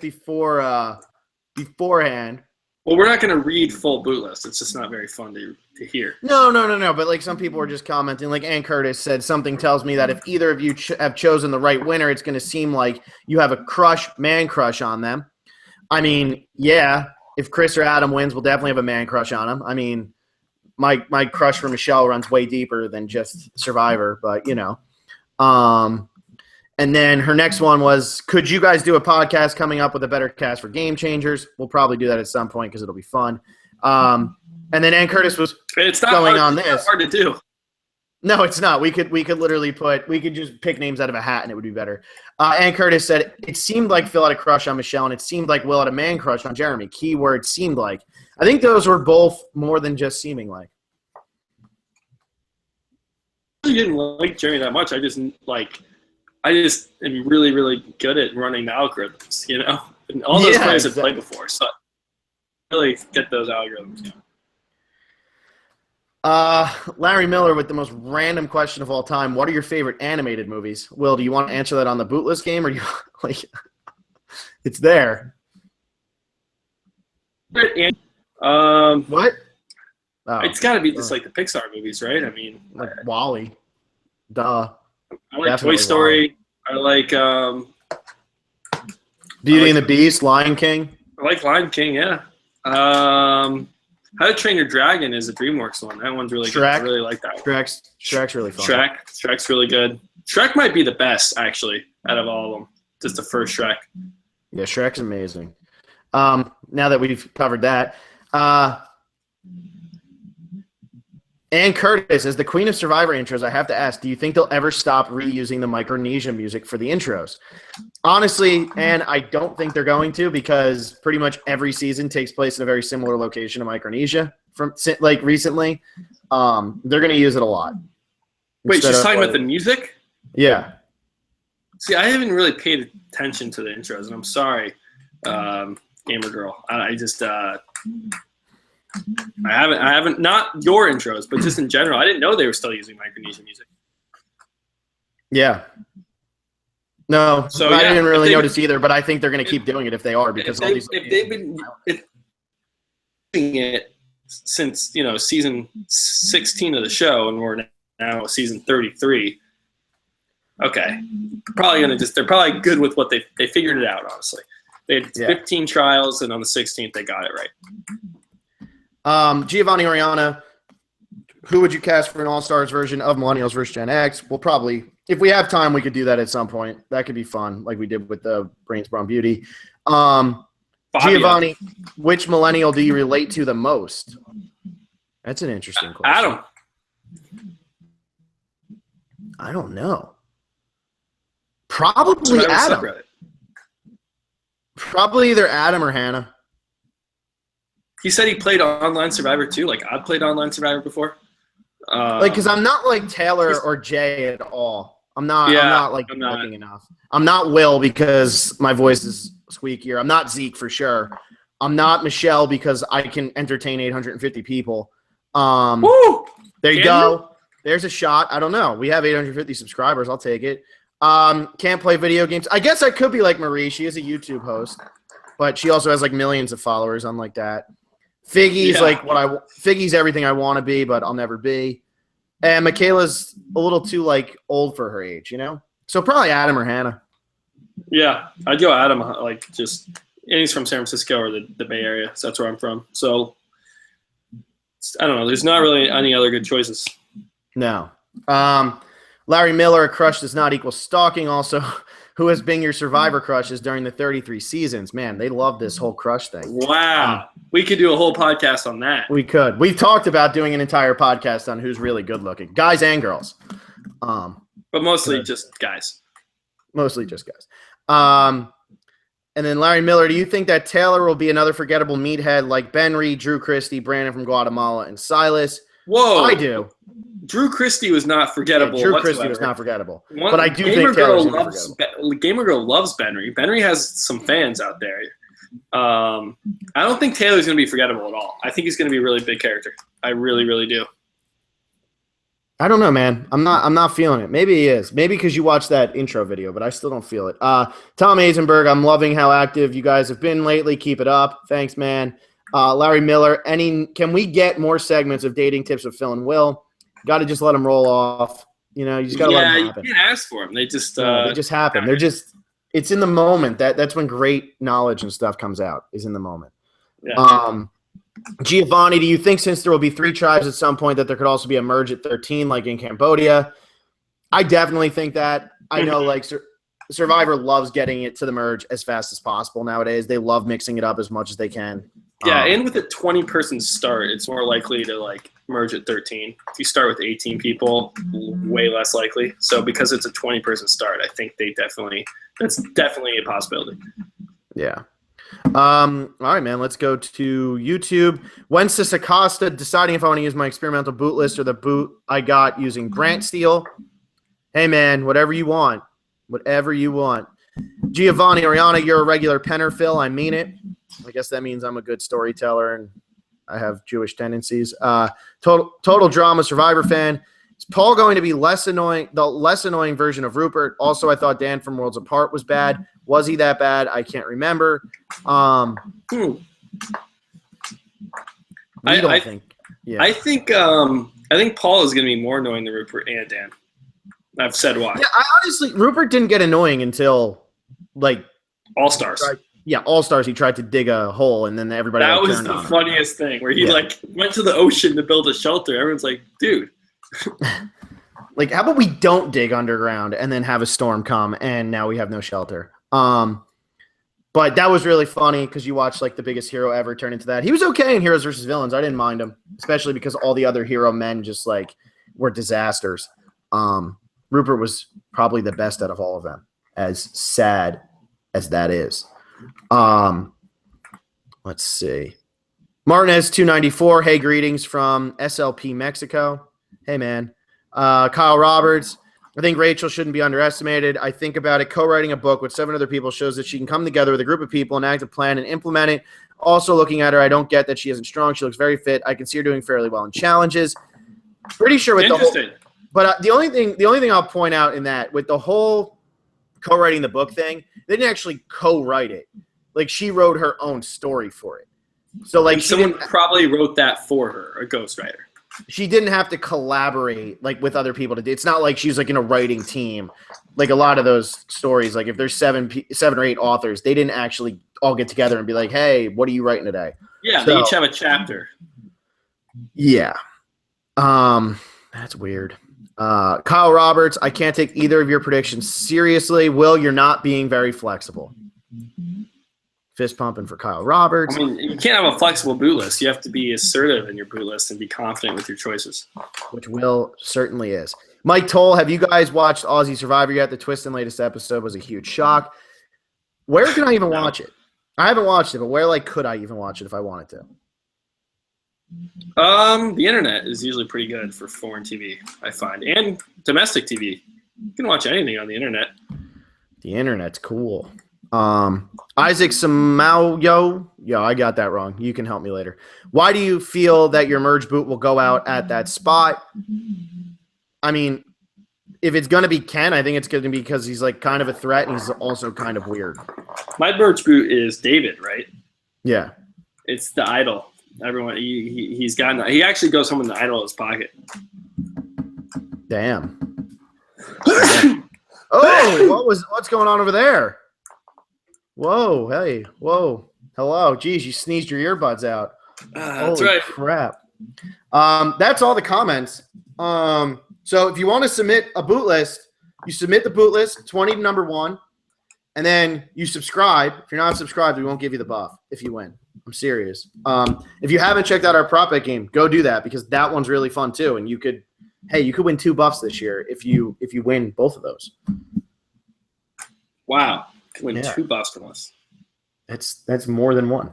beforehand. Well, we're not going to read full boot list. It's just not very fun to hear. No. But like some people were just commenting. Like Ann Curtis said, something tells me that if either of you have chosen the right winner, it's going to seem like you have a man crush on them. I mean, yeah, if Chris or Adam wins, we'll definitely have a man crush on him. I mean, my crush for Michelle runs way deeper than just Survivor, but you know. And then her next one was, could you guys do a podcast coming up with a better cast for Game Changers? We'll probably do that at some point because it'll be fun. And then Ann Curtis was it's not going hard, on it's this. not hard to do. No, it's not. We could literally we could just pick names out of a hat and it would be better. Ann Curtis said, it seemed like Phil had a crush on Michelle and it seemed like Will had a man crush on Jeremy. Keyword seemed like. I think those were both more than just seeming like. I didn't like Jeremy that much. I just am really, really good at running the algorithms, you know? And all those players have played before, so I really get those algorithms. Yeah. Larry Miller with the most random question of all time. What are your favorite animated movies? Will, do you want to answer that on the Bootlist game, or do you like it's there? What? Oh, it's got to be just like the Pixar movies, right? I mean, like Wall-E. Duh. I like Definitely Toy Story. Wall-E. I like Beauty and the Beast, Lion King. Lion King. Yeah. How to Train Your Dragon is a DreamWorks one. That one's really good. I really like that one. Shrek's really fun. Shrek's really good. Shrek might be the best, actually, out of all of them. Just the first Shrek. Yeah, Shrek's amazing. Now that we've covered that, Ann Curtis, as the queen of Survivor intros, I have to ask, do you think they'll ever stop reusing the Micronesia music for the intros? Honestly, Ann, I don't think they're going to, because pretty much every season takes place in a very similar location to Micronesia from like recently. They're going to use it a lot. Wait, she's talking about the music? Yeah. See, I haven't really paid attention to the intros, and I'm sorry, Gamer Girl. I just I haven't, not your intros, but just in general. I didn't know they were still using Micronesia music. Yeah. No, so I didn't really notice either, but I think they're going to keep doing it if they are, because all these. If they've been doing it since, you know, season 16 of the show, and we're now season 33. Okay, they're probably good with what they figured it out. Honestly, they had 15 trials, and on the 16th they got it right. Giovanni Oriana, who would you cast for an All-Stars version of Millennials vs. Gen X? We'll probably, if we have time, we could do that at some point. That could be fun, like we did with the Brains Brown Beauty. Giovanni, which millennial do you relate to the most? That's an interesting question. Adam. I don't know. Probably Adam. Probably either Adam or Hannah. He said he played Online Survivor too. Like, I've played Online Survivor before. Because I'm not like Taylor or Jay at all. I'm not looking enough. I'm not Will because my voice is squeakier. I'm not Zeke for sure. I'm not Michelle because I can entertain 850 people. Woo! There you go. There's a shot. I don't know. We have 850 subscribers. I'll take it. Can't play video games. I guess I could be like Marie. She is a YouTube host, but she also has like millions of followers, unlike that. Figgy's Figgy's everything I want to be, but I'll never be. And Michaela's a little too like old for her age, you know? So probably Adam or Hannah. Yeah, I'd go Adam, and he's from San Francisco or the Bay Area, so that's where I'm from. So I don't know. There's not really any other good choices. No. Larry Miller, a crush does not equal stalking. Also, who has been your survivor crushes during the 33 seasons? Man, they love this whole crush thing. Wow. We could do a whole podcast on that. We could. We've talked about doing an entire podcast on who's really good looking, guys and girls. But mostly just guys. Mostly just guys. And then Larry Miller, do you think that Taylor will be another forgettable meathead like Ben Reed, Drew Christie, Brandon from Guatemala, and Silas? Whoa. I do. Drew Christie was not forgettable. Yeah, Drew whatsoever. Christie was not forgettable. But I do think Taylor's forgettable. Gamer Girl loves Ben Reed. Ben Reed has some fans out there. I don't think Taylor's going to be forgettable at all. I think he's going to be a really big character. I really, really do. I don't know, man. I'm not feeling it. Maybe he is. Maybe because you watched that intro video, but I still don't feel it. Tom Hazenberg, I'm loving how active you guys have been lately. Keep it up. Thanks, man. Larry Miller, can we get more segments of dating tips with Phil and Will? Got to just let them roll off. You know, you just got to let them happen. You can't ask for them. They just happen. They're just it's in the moment. That's when great knowledge and stuff comes out, is in the moment. Yeah. Giovanni, do you think since there will be 3 tribes at some point that there could also be a merge at 13 like in Cambodia? I definitely think that. I know like Survivor loves getting it to the merge as fast as possible nowadays. They love mixing it up as much as they can. Yeah, and with a 20-person start, it's more likely to like merge at 13. If you start with 18 people, way less likely. So because it's a 20-person start, I think that's definitely a possibility. Yeah. All right, man. Let's go to YouTube. Wences Acosta, deciding if I want to use my experimental boot list or the boot I got using Brant Steel. Hey, man, whatever you want. Whatever you want. Giovanni Oriana, you're a regular penner, Phil. I mean it. I guess that means I'm a good storyteller and I have Jewish tendencies. Total drama Survivor fan. Is Paul going to be less annoying? The less annoying version of Rupert. Also, I thought Dan from Worlds Apart was bad. Was he that bad? I can't remember. I think Paul is going to be more annoying than Rupert and Dan. I've said why. Yeah, honestly, Rupert didn't get annoying until like All Stars. All Stars. He tried to dig a hole, and then everybody. That was the funniest thing, where he went to the ocean to build a shelter. Everyone's like, dude. Like, how about we don't dig underground and then have a storm come, and now we have no shelter. But that was really funny because you watched like the biggest hero ever turn into that. He was okay in Heroes versus Villains. I didn't mind him, especially because all the other hero men just like were disasters. Rupert was probably the best out of all of them, as sad as that is. Let's see. Martinez 294. Hey, greetings from SLP Mexico. Hey, man. Kyle Roberts. I think Rachel shouldn't be underestimated. I think about it. Co-writing a book with 7 other people shows that she can come together with a group of people, enact a plan, and implement it. Also, looking at her, I don't get that she isn't strong. She looks very fit. I can see her doing fairly well in challenges. Pretty sure with the whole. But the only thing I'll point out in that with the whole co-writing the book thing, they didn't actually co-write it. Like she wrote her own story for it. So like someone probably wrote that for her, a ghostwriter. She didn't have to collaborate like with other people to do. It's not like she's like in a writing team. Like a lot of those stories, like if there's 7 or 8 authors, they didn't actually all get together and be like, "Hey, what are you writing today?" Yeah, they each have a chapter. Yeah. That's weird. Kyle Roberts, I can't take either of your predictions seriously. Will, you're not being very flexible. Fist pumping for Kyle Roberts. I mean, you can't have a flexible boot list. You have to be assertive in your boot list and be confident with your choices. Which Will certainly is. Mike Toll, have you guys watched Aussie Survivor yet? The twist in latest episode was a huge shock. Where can I even watch it? I haven't watched it, but where could I even watch it if I wanted to? The internet is usually pretty good for foreign TV, I find, and domestic TV. You can watch anything on the internet. The internet's cool. Isaac Samauyo. Yeah, I got that wrong. You can help me later. Why do you feel that your merge boot will go out at that spot? I mean, if it's going to be Ken, I think it's going to be because he's like kind of a threat and he's also kind of weird. My merge boot is David, right? Yeah. It's the idol. Everyone, he's gotten. He actually goes home with the idol in his pocket. Damn. Oh, what's going on over there? Whoa, hey, whoa, hello. Geez, you sneezed your earbuds out. That's Holy right. crap. That's all the comments. So So if you want to submit a boot list, you submit the boot list, 20 to number 1, and then you subscribe. If you're not subscribed, we won't give you the buff if you win. I'm serious. If you haven't checked out our prop bet game, go do that because that one's really fun too. And you could win 2 buffs this year if you win both of those. Wow, you can win 2 buffs from us. That's more than one.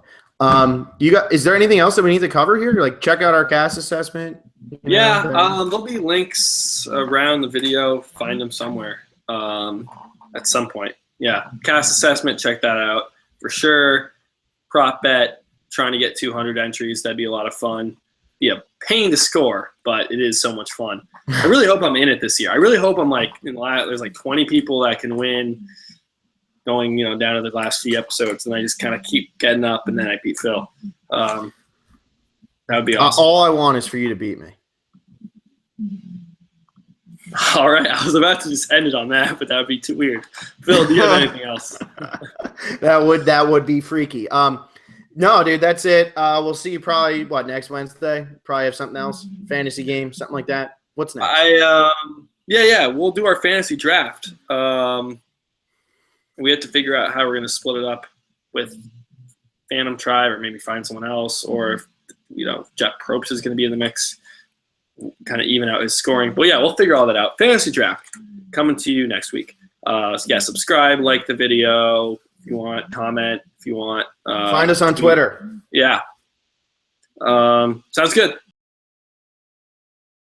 Is there anything else that we need to cover here? Like check out our cast assessment. There'll be links around the video. Find them somewhere at some point. Yeah, cast assessment. Check that out for sure. Prop bet. Trying to get 200 entries. That'd be a lot of fun. Be a pain to score, but it is so much fun. I really hope I'm in it this year. I really hope I'm there's like 20 people that can win. Going, down to the last few episodes, and I just kind of keep getting up, and then I beat Phil. That would be awesome. All I want is for you to beat me. All right, I was about to just end it on that, but that would be too weird. Phil, do you have anything else? That would be freaky. No, dude, that's it. We'll see you probably next Wednesday. Probably have something else, fantasy game, something like that. What's next? We'll do our fantasy draft. We have to figure out how we're going to split it up with Phantom Tribe or maybe find someone else, or if Jeff Probst is going to be in the mix, kind of even out his scoring. But yeah, we'll figure all that out. Fantasy draft coming to you next week. Subscribe, like the video if you want, comment if you want. Find us on Twitter. Yeah. Sounds good.